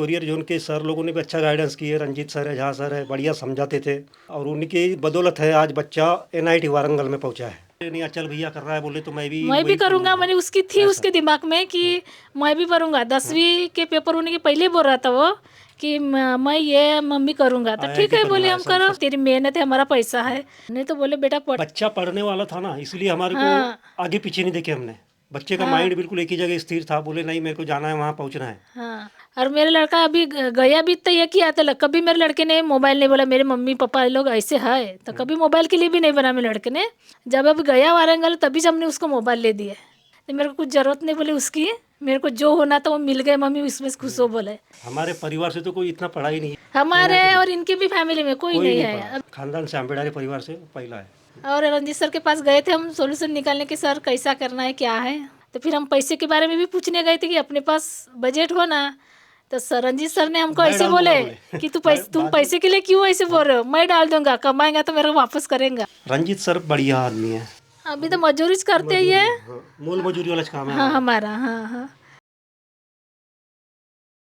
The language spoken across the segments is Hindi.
कोरियर जोन के सर लोगों ने भी अच्छा गाइडेंस किए। रंजीत सर है, झा सर है, बढ़िया समझाते थे और उनकी बदौलत है आज बच्चा एनआईटी वारंगल में पहुंचा है। नहीं अचल भैया कर रहा है बोले तो मैं भी मैं भी वही करूंगा। करूंगा। मैंने उसकी थी ऐसा उसके दिमाग में कि मैं भी करूंगा। 10वीं के पेपर होने के पहले बोल रहा था वो कि मैं ये मम्मी करूंगा। तो ठीक आईआईटी है बोले, करूंगा हम ऐसा करो, उसका। तेरी मेहनत है, हमारा पैसा है। नहीं तो बोले बेटा पढ़। बच्चा पढ़ने वाला था ना, इसलिए हमारे को हाँ आगे पीछे नहीं देखे हमने। बच्चे का हाँ माइंड बिल्कुल एक ही जगह स्थिर था, बोले नहीं मेरे को जाना है, वहाँ पहुँचना है। हाँ। और मेरे लड़का अभी गया भी तो ये किया था। कभी मेरे लड़के ने मोबाइल नहीं बोला मेरे मम्मी पापा लोग ऐसे है, तो कभी मोबाइल के लिए भी नहीं बना मेरे लड़के ने। जब अब गया वारंगल तभी से हमने उसको मोबाइल ले दिया। तो मेरे को कुछ जरूरत नहीं बोले उसकी, मेरे को जो होना था वो मिल गए मम्मी, उसमें से खुश हो बोले। हमारे परिवार से तो कोई इतना पढ़ा ही नहीं है हमारे एनआईटी में। और इनके भी फैमिली में कोई कोई नहीं नहीं है पढ़ा, अब। खानदान से अम्बेडारी परिवार से पहला है। और रंजीत सर के पास गए थे हम सोल्यूशन निकालने के, सर कैसा करना है क्या है। तो फिर हम पैसे के बारे में भी पूछने गए थे कि अपने पास बजट हो ना। तो सर रंजीत सर ने हमको मैं ऐसे डाल दूंगा बोले बोले कि तुम बाद में। पैसे के लिए क्यों ऐसे बोल रहे हो, मैं डाल दूंगा, कमाएगा तो मेरे को वापस करेंगे। रंजीत सर बढ़िया आदमी है। अभी तो मजदूरी करते ही मजदूरी, है। हाँ मोल मजूरी वाला काम है हाँ हमारा। हमारा, हाँ हाँ।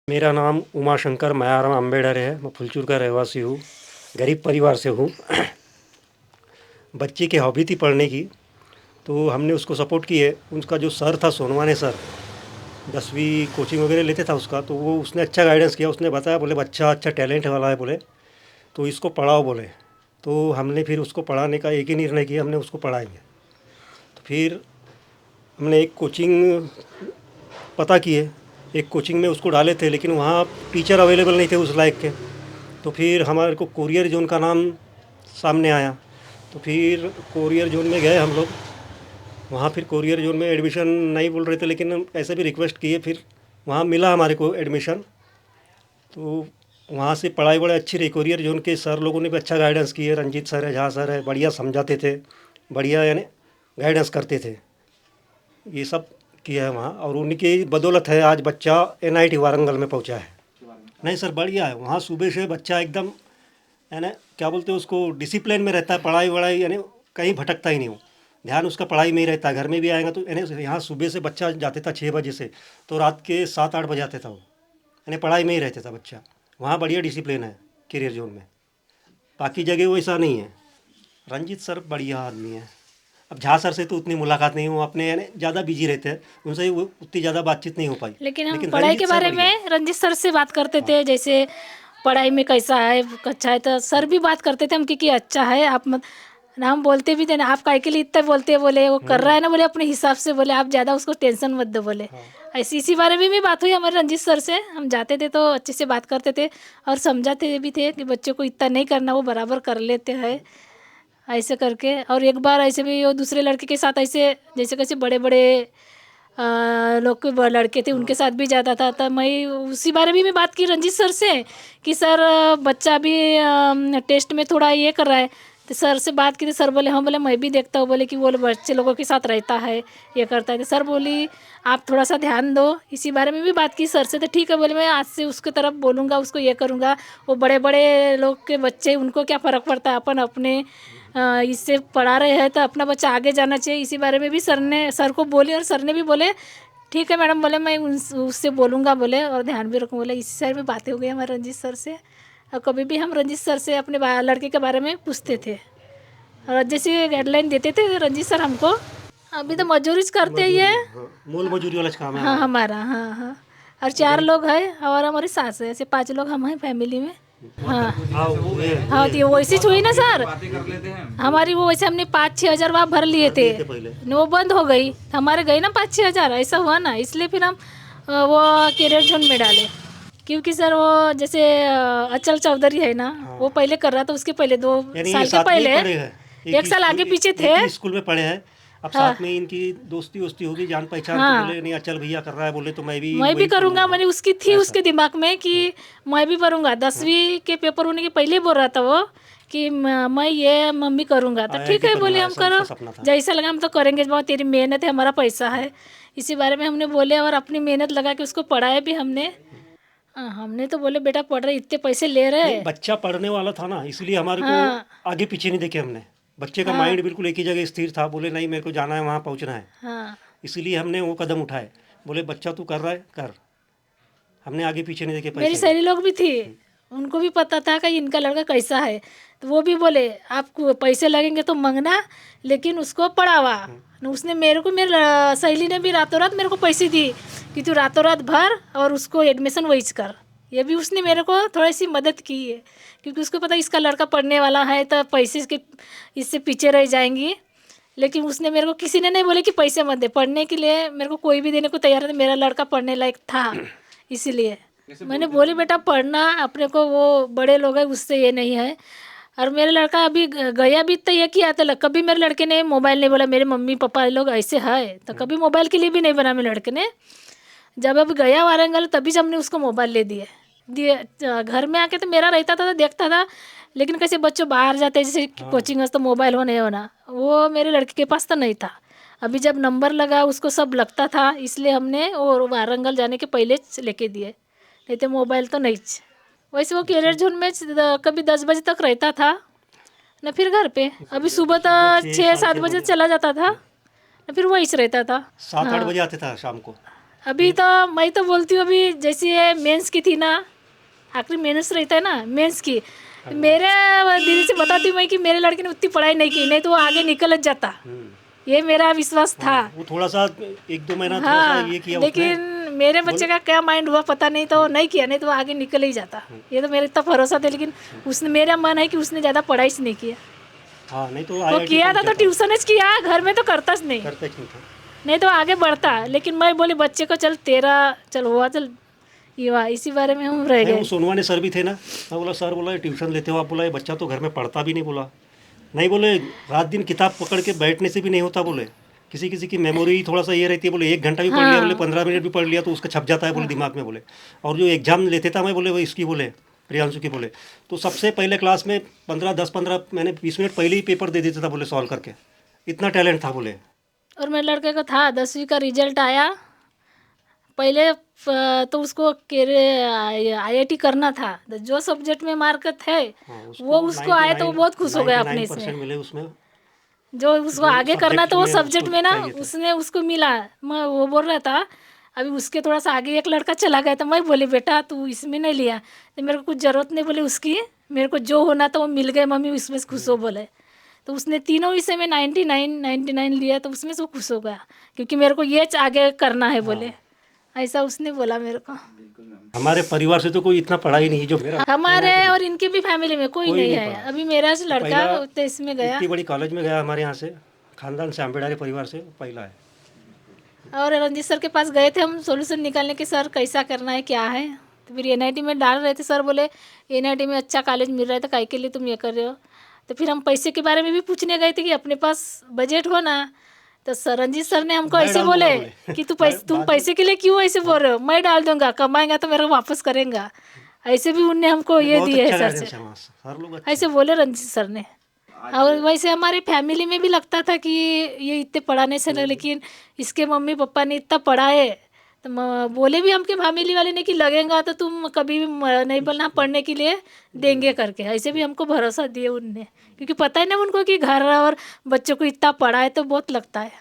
मेरा नाम उमाशंकर मयाराम अम्बेडर है। मैं फुलचूर का रहवासी हूँ, गरीब परिवार से हूँ। बच्चे की हॉबी थी पढ़ने की, तो हमने उसको सपोर्ट की है। उसका जो सर था सोनवाने सर, 10वीं कोचिंग वगैरह लेते था उसका, तो वो उसने अच्छा गाइडेंस किया। उसने बताया बोले बच्चा अच्छा टैलेंट वाला है बोले, तो इसको पढ़ाओ बोले। तो हमने फिर उसको पढ़ाने का एक ही निर्णय किया, हमने उसको पढ़ाएंगे। तो फिर हमने एक कोचिंग पता किए, एक कोचिंग में उसको डाले थे, लेकिन वहाँ टीचर अवेलेबल नहीं थे उस लायक के। तो फिर हमारे को कोरियर जोन का नाम सामने आया। तो फिर कोरियर जोन में गए हम लोग। वहाँ फिर कोरियर जोन में एडमिशन नहीं बोल रहे थे, लेकिन हम ऐसे भी रिक्वेस्ट किए, फिर वहाँ मिला हमारे को एडमिशन। तो वहाँ से पढ़ाई बड़ी अच्छी रही। कोरियर जोन के सर लोगों ने भी अच्छा गाइडेंस किए। रंजीत सर है, झा सर है, बढ़िया समझाते थे, बढ़िया यानी गाइडेंस करते थे। ये सब किया है वहाँ, और उनकी बदौलत है आज बच्चा एनआईटी वारंगल में पहुँचा है। नहीं सर बढ़िया है, वहाँ सुबह से बच्चा एकदम यानी क्या बोलते हैं उसको, डिसिप्लिन में रहता है। पढ़ाई वढ़ाई यानी कहीं भटकता ही नहीं हो, ध्यान उसका पढ़ाई में ही रहता है। घर में भी आएगा तो यानी यहाँ सुबह से बच्चा जाते था 6 बजे से, तो रात के 7-8 बजे आता था वो, यानी पढ़ाई में ही रहता था बच्चा। वहाँ बढ़िया डिसिप्लिन है करियर जोन में, बाकी जगह वैसा नहीं है। रंजीत सर बढ़िया आदमी है। अब झा सर से तो उतनी मुलाकात नहीं, वो अपने यानी ज़्यादा बिजी रहते हैं, उनसे वो उतनी ज़्यादा बातचीत नहीं हो पाई। लेकिन हम लेकिन पढ़ाई रंजीत के सर बारे बढ़िया है। में रंजीत सर से बात करते हाँ थे, जैसे पढ़ाई में कैसा है अच्छा है, तो सर भी बात करते थे हम कि अच्छा है आप मत ना। हम बोलते भी थे ना, आप काहे के लिए इतना बोलते हैं, बोले वो कर रहा है ना, बोले अपने हिसाब से, बोले आप ज़्यादा उसको टेंशन मत दो बोले। हाँ ऐसी इसी बारे में भी बात हुई हमारे रंजीत सर से। हम जाते थे तो अच्छे से बात करते थे और समझाते भी थे कि बच्चों को इतना नहीं करना, वो बराबर कर लेते हैं ऐसे करके। और एक बार ऐसे भी वो दूसरे लड़के के साथ ऐसे जैसे कैसे बड़े बड़े लोग के लड़के थे उनके साथ भी जाता था। तब मैं उसी बारे में भी बात की रंजीत सर से कि सर बच्चा भी टेस्ट में थोड़ा ये कर रहा है। तो सर से बात की, तो सर बोले हाँ, बोले मैं भी देखता हूँ, बोले कि वो बच्चे लोगों के साथ रहता है, ये करता है। तो सर बोली आप थोड़ा सा ध्यान दो, इसी बारे में भी बात की सर से। तो ठीक है बोले, मैं आज से उसके तरफ बोलूँगा, उसको ये करूँगा। वो बड़े बड़े लोग के बच्चे, उनको क्या फ़र्क पड़ता है, अपन अपने इससे पढ़ा रहे हैं तो अपना बच्चा आगे जाना चाहिए। इसी बारे में भी सर को बोले, और सर ने भी बोले ठीक है मैडम, बोले मैं उससे बोलूँगा बोले, और ध्यान भी रखूँ बोले। इसी सर में बातें हो गई हमारे रंजीत सर से। और कभी भी हम रंजीत सर से अपने लड़के के बारे में पूछते थे और जैसे गाइडलाइन देते थे रंजीत सर हमको। अभी तो मजदूरी करते ही मजदूरी, है। हाँ मोल मजूरी वाला काम है हाँ हमारा। हमारा, हाँ हाँ। और 4 गरीब, लोग हैं और हमारी सास है, ऐसे 5 लोग हम हैं फैमिली में। हाँ हाँ वो है हाँ। तो ये वैसी हुई ना सर, हमारी वो वैसे हमने 5-6 हज़ार वहाँ भर लिए भर थे, दिए थे पहले। वो बंद हो गई, हमारे गए ना 5-6 हज़ार, ऐसा हुआ ना, इसलिए फिर हम वो करियर जोन में डाले। क्योंकि सर वो जैसे अचल चौधरी है ना, हाँ वो पहले कर रहा था, उसके पहले दो यानी ये साल के साथ में ही पहले पढ़े हैं, 1 साल आगे पीछे थे। एक ही स्कूल में पढ़े हैं। अब हाँ साथ में इनकी दोस्ती वोस्ती होगी, जान पहचान, तो हाँ। बोले नहीं अचल भैया कर रहा है बोले तो मैं भी मैं भी वही करूँगा, करूँगा। मैंने उसकी थी ऐसा उसके दिमाग में कि मैं भी करूँगा। 10वीं के पेपर होने के पहले बोल रहा था वो कि मैं ये मम्मी करूँगा। तो ठीक आईआईटी है बोले, करूँगा हम ऐसा करो, उसका सपना था। जैसा लगा हम तो करेंगे, बहुत तेरी मेहनत है, हमारा पैसा है। इसी बारे में हमने बोले और अपनी मेहनत लगा के उसको पढ़ाया भी हमने। हमने तो बोले बेटा पढ़ रहे, इतने पैसे ले नहीं रहे। बच्चा पढ़ने वाला था ना, इसलिए हमारे को हाँ आगे पीछे नहीं देखे हमने। बच्चे का हाँ माइंड बिल्कुल एक ही जगह स्थिर था, बोले नहीं मेरे को जाना है, वहाँ पहुँचना है। हाँ इसीलिए हमने वो कदम उठाए, बोले बच्चा तू कर रहा है कर, हमने आगे पीछे नहीं देखे मेरी पैसे। सहेली लोग भी थी, उनको भी पता था कि इनका लड़का कैसा है, तो वो भी बोले आपको पैसे लगेंगे तो मंगना, लेकिन उसको पढ़ावा। उसने मेरे को, मेरी सहेली ने भी रातों रात मेरे को पैसे दिए कि तू रातों रात भर और उसको एडमिशन वही कर। ये भी उसने मेरे को थोड़ी सी मदद की है, क्योंकि उसको पता इसका लड़का पढ़ने वाला है तो पैसे के इससे पीछे रह जाएंगी। लेकिन उसने मेरे को, किसी ने नहीं बोले कि पैसे मत दे, पढ़ने के लिए मेरे को कोई भी देने को तैयार है, मेरा लड़का पढ़ने लायक था। इसीलिए मैंने बोली बेटा पढ़ना, अपने को वो बड़े लोग हैं उससे ये नहीं है। और मेरा लड़का अभी गया भी तो ये किया था, कभी मेरे लड़के ने मोबाइल नहीं बोला, मेरे मम्मी पापा लोग ऐसे है तो कभी मोबाइल के लिए भी नहीं बना मेरे लड़के ने। जब अब गया वारंगल तभी से हमने उसको मोबाइल ले दिए दिए। घर में आके तो मेरा रहता था तो देखता था, लेकिन कैसे बच्चों बाहर जाते जैसे कोचिंग है तो मोबाइल हो नहीं होना, वो मेरे लड़के के पास तो नहीं था। अभी जब नंबर लगा उसको सब लगता था, इसलिए हमने और वारंगल जाने के पहले लेके दिए, नहीं तो मोबाइल तो नहीं। वैसे वो कैरियर जोन में कभी 10 बजे तक रहता था न, फिर घर पे। अभी सुबह तो 6-7 बजे चला जाता था न, फिर वहीं से रहता था। 7-8 बजे आते था शाम को। अभी तो मैं तो बोलती हूँ, अभी जैसे ये मेंस की थी ना, आखिरी मेंस रहता है ना मेंस की, मेरे दिल से बताती हूँ मैं कि मेरे लड़के ने उतनी पढ़ाई नहीं की, नहीं तो वो आगे निकल जाता, ये मेरा विश्वास था। वो थोड़ा सा 1-2 महीना थोड़ा सा हाँ, ये किया लेकिन मेरे बच्चे का क्या माइंड हुआ पता नहीं, तो नहीं किया, नहीं तो वो आगे निकल ही जाता, ये तो मेरे इतना भरोसा था। लेकिन उसने, मेरा मन है कि उसने ज़्यादा पढ़ाई से नहीं किया। हाँ, नहीं तो वो किया था तो ट्यूशन किया, घर में तो करता नहीं, करता ही नहीं था। नहीं तो आगे बढ़ता। लेकिन मैं बोली बच्चे को चल तेरा चल हुआ चल ये हुआ, इसी बारे में हम रह नहीं, गए। वो सोनवाने सर भी थे ना, मैं बोला सर, बोला ट्यूशन लेते हो आप? बोला ये बच्चा तो घर में पढ़ता भी नहीं। बोला नहीं, बोले रात दिन किताब पकड़ के बैठने से भी नहीं होता। बोले किसी किसी की मेमोरी थोड़ा सा ये रहती है। बोले 1 घंटा भी पढ़ लिया, बोले 15 मिनट भी पढ़ लिया तो उसका छप जाता है बोले दिमाग में। बोले और जो एग्जाम लेते था मैं, बोले वो इसकी, बोले प्रियांशु की, बोले तो सबसे पहले क्लास में 10-15 मैंने 20 मिनट पहले ही पेपर दे देता था बोले सॉल्व करके, इतना टैलेंट था बोले। और मेरे लड़के को था 10वीं का रिजल्ट आया पहले, तो उसको IIT करना था, तो जो सब्जेक्ट में मार्क थे वो उसको आए तो वो बहुत खुश हो गया अपने 99% इसमें। मिले उसमें। जो उसको आगे करना तो वो subject में सब्जेक्ट उसको में ना चाहिए था। उसने उसको मिला। मैं वो बोल रहा था अभी उसके थोड़ा सा आगे एक लड़का चला गया, तो मैं बोली बेटा तू इसमें नहीं लिया, तो मेरे को कुछ ज़रूरत नहीं बोले उसकी, मेरे को जो होना था वो मिल गए मम्मी, उसमें से खुश हो बोले। तो उसने तीनों विषय में 99 लिया, तो उसमें से वो खुश हो गया, क्योंकि मेरे को ये आगे करना है बोले, ऐसा उसने बोला मेरे को। हमारे परिवार से तो कोई इतना पढ़ा ही नहीं जो मेरा। हमारे और इनके भी फैमिली में कोई नहीं है। अभी मेरा से लड़का पहला तो इसमें गया, इतनी बड़ी कॉलेज में गया हमारे यहाँ से, खानदान से अम्बेडारी परिवार से पहला है। और रंजीत सर के पास गए थे हम सॉल्यूशन निकालने के, सर कैसा करना है क्या है, तो फिर NIT में डाल रहे थे। सर बोले NIT में अच्छा कॉलेज मिल रहा है तो काहे के लिए तुम ये कर रहे हो। तो फिर हम पैसे के बारे में भी पूछने गए थे कि अपने पास बजट हो ना, तो सर रंजीत सर ने हमको मैं ऐसे डाल बोले दूंगा बोले। कि तुम पैसे के लिए क्यों ऐसे बोल रहे हो, मैं डाल दूंगा, कमाएगा तो मेरे को वापस करेंगे। ऐसे भी उनने हमको ये बहुत दिए है अच्छा सर guidance से, है वहाँ से, सर लोग अच्छे। ऐसे बोले रंजीत सर ने। और वैसे हमारी फैमिली में भी लगता था कि ये इतने पढ़ाने से ना, लेकिन इसके मम्मी पापा ने इतना पढ़ाए, तो बोले भी हमके फैमिली वाले ने कि लगेगा तो तुम कभी भी नहीं बोलना, पढ़ने के लिए देंगे करके, ऐसे भी हमको भरोसा दिए उनने, क्योंकि पता है ना उनको कि घर और बच्चों को इतना पढ़ाए तो बहुत लगता है।